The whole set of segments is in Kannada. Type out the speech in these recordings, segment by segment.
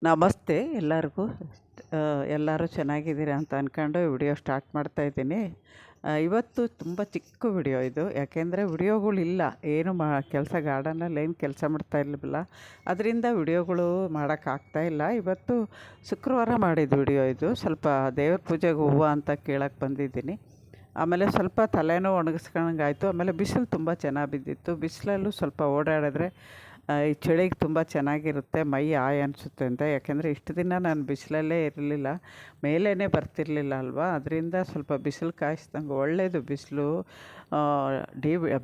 ನಮಸ್ತೆ ಎಲ್ಲರಿಗೂ. ಎಲ್ಲರೂ ಚೆನ್ನಾಗಿದ್ದೀರಾ ಅಂತ ಅಂದ್ಕೊಂಡು ವಿಡಿಯೋ ಸ್ಟಾರ್ಟ್ ಮಾಡ್ತಾಯಿದ್ದೀನಿ. ಇವತ್ತು ತುಂಬ ಚಿಕ್ಕ ವಿಡಿಯೋ ಇದು, ಯಾಕೆಂದರೆ ವಿಡಿಯೋಗಳಿಲ್ಲ, ಏನು ಕೆಲಸ ಗಾರ್ಡನಲ್ಲಿ ಏನು ಕೆಲಸ ಮಾಡ್ತಾ ಇರಲಿಲ್ಲ, ಅದರಿಂದ ವಿಡಿಯೋಗಳು ಮಾಡೋಕ್ಕಾಗ್ತಾಯಿಲ್ಲ. ಇವತ್ತು ಶುಕ್ರವಾರ ಮಾಡಿದ ವಿಡಿಯೋ ಇದು. ಸ್ವಲ್ಪ ದೇವ್ರ ಪೂಜೆಗೆ ಹೂವು ಅಂತ ಕೇಳೋಕ್ಕೆ ಬಂದಿದ್ದೀನಿ. ಆಮೇಲೆ ಸ್ವಲ್ಪ ತಲೆನೂ ಒಣಗಿಸ್ಕೊಂಡಂಗಾಯಿತು. ಆಮೇಲೆ ಬಿಸಿಲು ತುಂಬ ಚೆನ್ನಾಗಿ ಬಿದ್ದಿತ್ತು. ಬಿಸಿಲಲ್ಲೂ ಸ್ವಲ್ಪ ಓಡಾಡಿದ್ರೆ ಈ ಚಳಿಗೆ ತುಂಬ ಚೆನ್ನಾಗಿರುತ್ತೆ, ಮೈ ಆಯ್ ಅನಿಸುತ್ತೆ ಅಂತ. ಯಾಕೆಂದರೆ ಇಷ್ಟು ದಿನ ನಾನು ಬಿಸಿಲಲ್ಲೇ ಇರಲಿಲ್ಲ, ಮೇಲೇ ಬರ್ತಿರ್ಲಿಲ್ಲ ಅಲ್ವಾ, ಅದರಿಂದ ಸ್ವಲ್ಪ ಬಿಸಿಲು ಕಾಯಿಸ್ದಂಗೆ ಒಳ್ಳೆಯದು. ಬಿಸಿಲು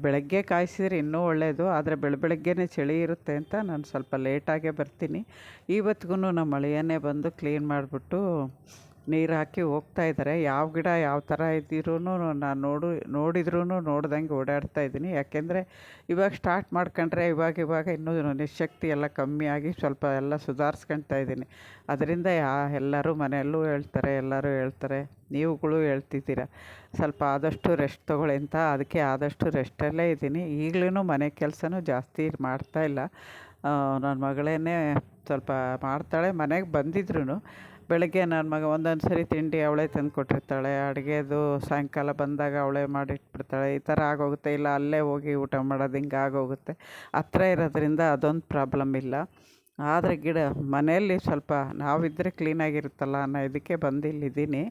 ಬೆಳಗ್ಗೆ ಕಾಯಿಸಿದ್ರೆ ಇನ್ನೂ ಒಳ್ಳೆಯದು, ಆದರೆ ಬೆಳಗ್ಗೆನೇ ಚಳಿ ಇರುತ್ತೆ ಅಂತ ನಾನು ಸ್ವಲ್ಪ ಲೇಟಾಗೇ ಬರ್ತೀನಿ. ಇವತ್ತಿಗೂ ನಮ್ಮ ಅಳಿಯನೇ ಬಂದು ಕ್ಲೀನ್ ಮಾಡಿಬಿಟ್ಟು ನೀರು ಹಾಕಿ ಹೋಗ್ತಾ ಇದ್ದಾರೆ. ಯಾವ ಗಿಡ ಯಾವ ಥರ ಇದ್ದಿರೂ ನಾನು ನೋಡಿದ್ರೂ ನೋಡ್ದಂಗೆ ಓಡಾಡ್ತಾ ಇದ್ದೀನಿ. ಯಾಕೆಂದರೆ ಇವಾಗ ಸ್ಟಾರ್ಟ್ ಮಾಡ್ಕೊಂಡ್ರೆ ಇವಾಗ ಇನ್ನೂ ನಿಶಕ್ತಿ ಎಲ್ಲ ಕಮ್ಮಿಯಾಗಿ ಸ್ವಲ್ಪ ಎಲ್ಲ ಸುಧಾರಿಸ್ಕೊಳ್ತಾ ಇದ್ದೀನಿ. ಅದರಿಂದ ಎಲ್ಲರೂ ಮನೆಯಲ್ಲೂ ಹೇಳ್ತಾರೆ, ಎಲ್ಲರೂ ಹೇಳ್ತಾರೆ, ನೀವುಗಳು ಹೇಳ್ತಿದ್ದೀರ ಸ್ವಲ್ಪ ಆದಷ್ಟು ರೆಸ್ಟ್ ತೊಗೊಳ್ಳಿ ಅಂತ. ಅದಕ್ಕೆ ಆದಷ್ಟು ರೆಸ್ಟಲ್ಲೇ ಇದ್ದೀನಿ. ಈಗಲೂ ಮನೆ ಕೆಲಸನೂ ಜಾಸ್ತಿ ಮಾಡ್ತಾಯಿಲ್ಲ. ನನ್ನ ಮಗಳೇನೇ ಸ್ವಲ್ಪ ಮಾಡ್ತಾಳೆ. ಮನೆಗೆ ಬಂದಿದ್ರು ಬೆಳಗ್ಗೆ ನನ್ನ ಮಗ ಒಂದೊಂದು ಸರಿ ತಿಂಡಿ ಅವಳೇ ತಂದು ಕೊಟ್ಟಿರ್ತಾಳೆ, ಅಡುಗೆದು ಸಾಯಂಕಾಲ ಬಂದಾಗ ಅವಳೇ ಮಾಡಿಟ್ಬಿಡ್ತಾಳೆ. ಈ ಥರ ಆಗೋಗುತ್ತೆ. ಇಲ್ಲ ಅಲ್ಲೇ ಹೋಗಿ ಊಟ ಮಾಡೋದು, ಹಿಂಗೆ ಆಗೋಗುತ್ತೆ. ಹತ್ರ ಇರೋದ್ರಿಂದ ಅದೊಂದು ಪ್ರಾಬ್ಲಮ್ ಇಲ್ಲ. ಆದರೆ ಮನೆಯಲ್ಲಿ ಸ್ವಲ್ಪ ನಾವಿದ್ದರೆ ಕ್ಲೀನಾಗಿರುತ್ತಲ್ಲ ಅನ್ನೋ ಇದಕ್ಕೆ ಬಂದು ಇಲ್ಲಿದ್ದೀನಿ.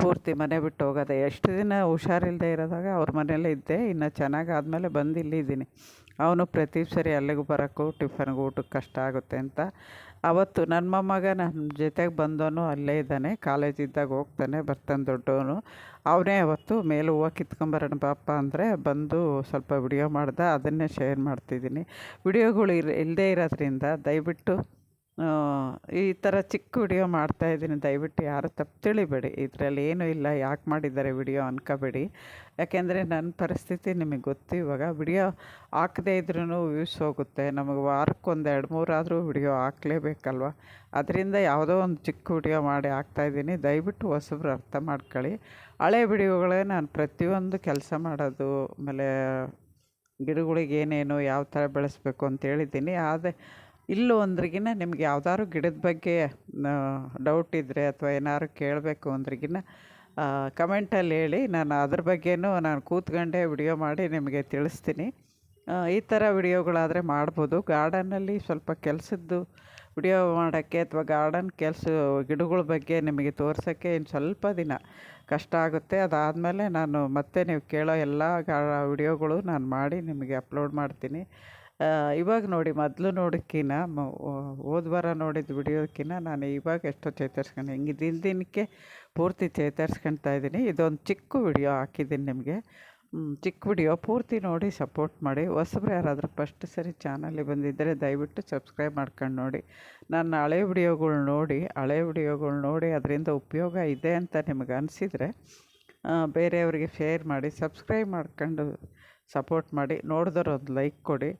ಪೂರ್ತಿ ಮನೆ ಬಿಟ್ಟು ಹೋಗೋದೆ. ಎಷ್ಟು ದಿನ ಹುಷಾರಿಲ್ಲದೆ ಇರೋದಾಗ ಅವ್ರ ಮನೆಯಲ್ಲೇ ಇದ್ದೆ. ಇನ್ನು ಚೆನ್ನಾಗಾದ್ಮೇಲೆ ಬಂದು ಇಲ್ಲಿದ್ದೀನಿ. ಅವನು ಪ್ರತಿ ಸರಿ ಅಲ್ಲಿಗೂ ಬರೋಕ್ಕೂ ಟಿಫನ್ಗೆ ಊಟಕ್ಕೆ ಕಷ್ಟ ಆಗುತ್ತೆ ಅಂತ ಅವತ್ತು ನನ್ನ ಮೊಮ್ಮಗ ನನ್ನ ಜೊತೆಗೆ ಬಂದವನು ಅಲ್ಲೇ ಇದ್ದಾನೆ. ಕಾಲೇಜಿದ್ದಾಗ ಹೋಗ್ತಾನೆ ಬರ್ತಾನೆ ದೊಡ್ಡವನು. ಅವನೇ ಅವತ್ತು ಮೇಲೆ ಹೂವು ಕಿತ್ಕೊಂಬರೋಣ ಪಾಪ ಅಂದರೆ ಬಂದು ಸ್ವಲ್ಪ ವಿಡಿಯೋ ಮಾಡ್ದೆ, ಅದನ್ನೇ ಶೇರ್ ಮಾಡ್ತಿದ್ದೀನಿ. ವಿಡಿಯೋಗಳು ಇಲ್ಲದೇ ಇರೋದ್ರಿಂದ ದಯವಿಟ್ಟು ಈ ಥರ ಚಿಕ್ಕ ವಿಡಿಯೋ ಮಾಡ್ತಾಯಿದ್ದೀನಿ. ದಯವಿಟ್ಟು ಯಾರು ತಪ್ಪು ತಿಳಿಬೇಡಿ, ಇದರಲ್ಲಿ ಏನೂ ಇಲ್ಲ, ಯಾಕೆ ಮಾಡಿದ್ದಾರೆ ವಿಡಿಯೋ ಅನ್ಕೋಬೇಡಿ. ಯಾಕೆಂದರೆ ನನ್ನ ಪರಿಸ್ಥಿತಿ ನಿಮಗೆ ಗೊತ್ತು. ಇವಾಗ ವಿಡಿಯೋ ಹಾಕದೇ ಇದ್ರೂ ವ್ಯೂಸ್ ಹೋಗುತ್ತೆ. ನಮಗೆ ವಾರಕ್ಕೊಂದು 2-3 ಆದರೂ ವಿಡಿಯೋ ಹಾಕಲೇಬೇಕಲ್ವ. ಅದರಿಂದ ಯಾವುದೋ ಒಂದು ಚಿಕ್ಕ ವಿಡಿಯೋ ಮಾಡಿ ಹಾಕ್ತಾಯಿದ್ದೀನಿ. ದಯವಿಟ್ಟು ಹೊಸಬ್ರು ಅರ್ಥ ಮಾಡ್ಕೊಳ್ಳಿ. ಹಳೆ ವಿಡಿಯೋಗಳೇ ನಾನು ಪ್ರತಿಯೊಂದು ಕೆಲಸ ಮಾಡೋದು, ಆಮೇಲೆ ಗಿಡಗಳಿಗೆ ಏನೇನು ಯಾವ ಥರ ಬೆಳೆಸ್ಬೇಕು ಅಂತ ಹೇಳಿದ್ದೀನಿ. ಆದರೆ ಇಲ್ಲೂ ಒಂದ್ರಿಗಿನ ನಿಮ್ಗೆ ಯಾವ್ದಾದ್ರು ಗಿಡದ ಬಗ್ಗೆ ಡೌಟ್ ಇದ್ದರೆ ಅಥವಾ ಏನಾದ್ರು ಕೇಳಬೇಕು ಅಂದ್ರಿಗಿನ ಕಮೆಂಟಲ್ಲಿ ಹೇಳಿ. ನಾನು ಅದ್ರ ಬಗ್ಗೆನೂ ನಾನು ಕೂತ್ಕೊಂಡೇ ವಿಡಿಯೋ ಮಾಡಿ ನಿಮಗೆ ತಿಳಿಸ್ತೀನಿ. ಈ ಥರ ವಿಡಿಯೋಗಳಾದರೆ ಮಾಡ್ಬೋದು. ಗಾರ್ಡನ್ನಲ್ಲಿ ಸ್ವಲ್ಪ ಕೆಲಸದ್ದು ವಿಡಿಯೋ ಮಾಡೋಕ್ಕೆ ಅಥವಾ ಗಾರ್ಡನ್ ಗಿಡಗಳ ಬಗ್ಗೆ ನಿಮಗೆ ತೋರ್ಸೋಕ್ಕೆ ಇನ್ನು ಸ್ವಲ್ಪ ದಿನ ಕಷ್ಟ ಆಗುತ್ತೆ. ಅದಾದಮೇಲೆ ನಾನು ಮತ್ತೆ ನೀವು ಕೇಳೋ ಎಲ್ಲ ವಿಡಿಯೋಗಳು ನಾನು ಮಾಡಿ ನಿಮಗೆ ಅಪ್ಲೋಡ್ ಮಾಡ್ತೀನಿ. ಇವಾಗ ನೋಡಿ, ಮೊದಲು ನೋಡೋಕ್ಕಿಂತ ಹೋದ ವಾರ ನೋಡಿದ ವಿಡಿಯೋಕ್ಕಿಂತ ನಾನು ಇವಾಗ ಎಷ್ಟೋ ಚೇತರಿಸ್ಕೊಂಡು ಹಿಂಗೆ ದಿನಕ್ಕೆ ಪೂರ್ತಿ ಚೇತರಿಸ್ಕೊಳ್ತಾ ಇದ್ದೀನಿ. ಇದೊಂದು ಚಿಕ್ಕ ವಿಡಿಯೋ ಹಾಕಿದ್ದೀನಿ ನಿಮಗೆ. ಚಿಕ್ಕ ವಿಡಿಯೋ ಪೂರ್ತಿ ನೋಡಿ ಸಪೋರ್ಟ್ ಮಾಡಿ. ಹೊಸಬ್ರು ಯಾರಾದರೂ ಫಸ್ಟ್ ಸರಿ ಚಾನಲಿಗೆ ಬಂದಿದ್ದರೆ ದಯವಿಟ್ಟು ಸಬ್ಸ್ಕ್ರೈಬ್ ಮಾಡ್ಕೊಂಡು ನೋಡಿ. ನನ್ನ ಹಳೆ ವಿಡಿಯೋಗಳು ನೋಡಿ ಅದರಿಂದ ಉಪಯೋಗ ಇದೆ ಅಂತ ನಿಮಗೆ ಅನಿಸಿದರೆ ಬೇರೆಯವರಿಗೆ ಶೇರ್ ಮಾಡಿ, ಸಬ್ಸ್ಕ್ರೈಬ್ ಮಾಡ್ಕೊಂಡು ಸಪೋರ್ಟ್ ಮಾಡಿ. ನೋಡಿದವರು ಒಂದು ಲೈಕ್ ಕೊಡಿ.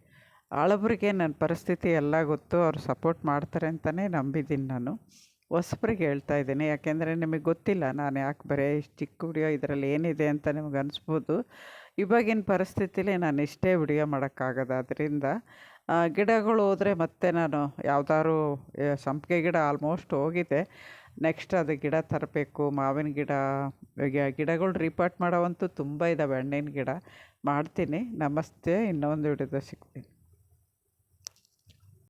ಹಳಬ್ರಿಗೆ ನನ್ನ ಪರಿಸ್ಥಿತಿ ಎಲ್ಲ ಗೊತ್ತು, ಅವ್ರು ಸಪೋರ್ಟ್ ಮಾಡ್ತಾರೆ ಅಂತಲೇ ನಂಬಿದ್ದೀನಿ ನಾನು. ಹೊಸಬ್ರಿಗೆ ಹೇಳ್ತಾ ಇದ್ದೀನಿ, ಯಾಕೆಂದರೆ ನಿಮಗೆ ಗೊತ್ತಿಲ್ಲ ನಾನು ಯಾಕೆ ಬರೀ ಇಷ್ಟು ಚಿಕ್ಕ ವಿಡಿಯೋ ಇದರಲ್ಲಿ ಏನಿದೆ ಅಂತ ನಿಮ್ಗೆ ಅನಿಸ್ಬೋದು. ಇವಾಗಿನ ಪರಿಸ್ಥಿತಿಲಿ ನಾನು ಇಷ್ಟೇ ವಿಡಿಯೋ ಮಾಡೋಕ್ಕಾಗೋದು. ಅದರಿಂದ ಗಿಡಗಳು ಹೋದರೆ ಮತ್ತೆ ನಾನು ಯಾವ್ದಾದ್ರು ಸಂಪಿಗೆ ಗಿಡ ಆಲ್ಮೋಸ್ಟ್ ಹೋಗಿದೆ, ನೆಕ್ಸ್ಟ್ ಅದು ಗಿಡ ತರಬೇಕು. ಮಾವಿನ ಗಿಡಗಳು ರೀಪಾಟ್ ಮಾಡೋವಂತೂ ತುಂಬ ಇದ್ದಾವೆ. ಹಣ್ಣಿನ ಗಿಡ ಮಾಡ್ತೀನಿ. ನಮಸ್ತೆ, ಇನ್ನೊಂದು ವಿಡಿಯೋದ ಸಿಗ್ತೀನಿ.